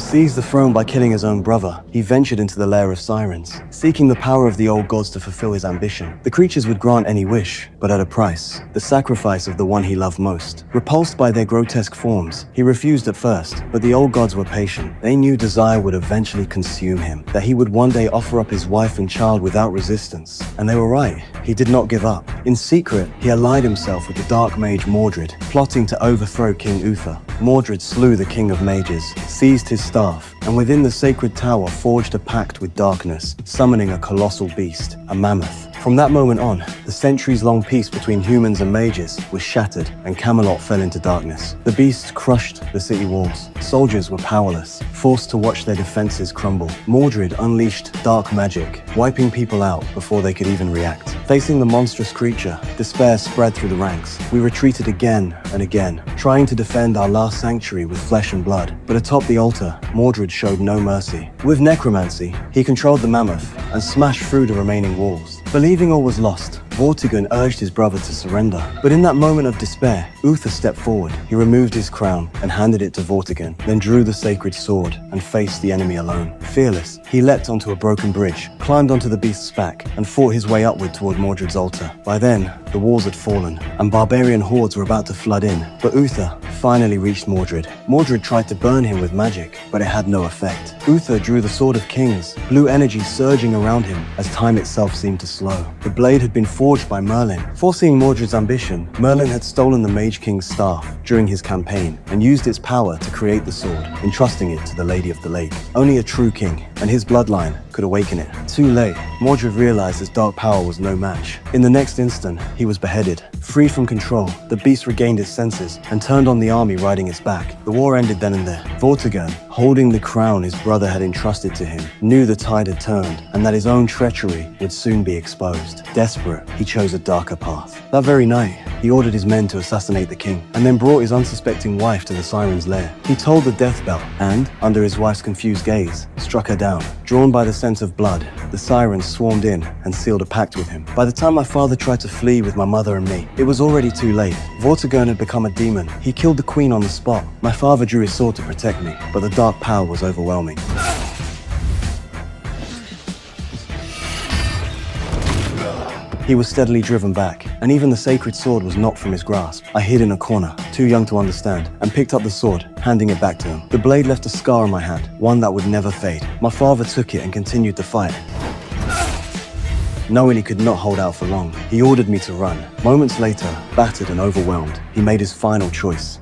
To seize the throne by killing his own brother, he ventured into the lair of sirens, seeking the power of the old gods to fulfill his ambition. The creatures would grant any wish, but at a price, the sacrifice of the one he loved most. Repulsed by their grotesque forms, he refused at first, but the old gods were patient. They knew desire would eventually consume him, that he would one day offer up his wife and child without resistance. And they were right. He did not give up. In secret, he allied himself with the dark mage Mordred, plotting to overthrow King Uther. Mordred slew the king of mages, seized his staff, and within the sacred tower forged a pact with darkness, summoning a colossal beast, a mammoth. From that moment on, the centuries-long peace between humans and mages was shattered, and Camelot fell into darkness. The beast crushed the city walls. Soldiers were powerless, forced to watch their defenses crumble. Mordred unleashed dark magic, wiping people out before they could even react. Facing the monstrous creature, despair spread through the ranks. We retreated again and again, trying to defend our last sanctuary with flesh and blood. But atop the altar, Mordred showed no mercy. With necromancy, he controlled the mammoth and smashed through the remaining walls. Believing all was lost, Vortigern urged his brother to surrender. But in that moment of despair, Uther stepped forward. He removed his crown and handed it to Vortigern, then drew the sacred sword and faced the enemy alone. Fearless, he leapt onto a broken bridge, climbed onto the beast's back, and fought his way upward toward Mordred's altar. By then, the walls had fallen, and barbarian hordes were about to flood in. But Uther finally reached Mordred. Mordred tried to burn him with magic, but it had no effect. Uther drew the Sword of Kings, blue energy surging around him as time itself seemed to slow. The blade had been forged by Merlin. Foreseeing Mordred's ambition, Merlin had stolen the Mage King's staff during his campaign and used its power to create the sword, entrusting it to the Lady of the Lake. Only a true king, and his bloodline, could awaken it. Too late, Mordred realized his dark power was no match. In the next instant, he was beheaded. Freed from control, the beast regained its senses and turned on the army riding its back. The war ended then and there. Vortigern, holding the crown his brother had entrusted to him, knew the tide had turned and that his own treachery would soon be exposed. Desperate, he chose a darker path. That very night, he ordered his men to assassinate the king, and then brought his unsuspecting wife to the Siren's lair. He told the death bell, and, under his wife's confused gaze, struck her down. Drawn by the scent of blood, the Sirens swarmed in and sealed a pact with him. By the time my father tried to flee with my mother and me, it was already too late. Vortigern had become a demon. He killed the queen on the spot. My father drew his sword to protect me, but the dark power was overwhelming. He was steadily driven back, and even the sacred sword was knocked from his grasp. I hid in a corner, too young to understand, and picked up the sword, handing it back to him. The blade left a scar on my hand, one that would never fade. My father took it and continued the fight. Knowing he could not hold out for long, he ordered me to run. Moments later, battered and overwhelmed, he made his final choice.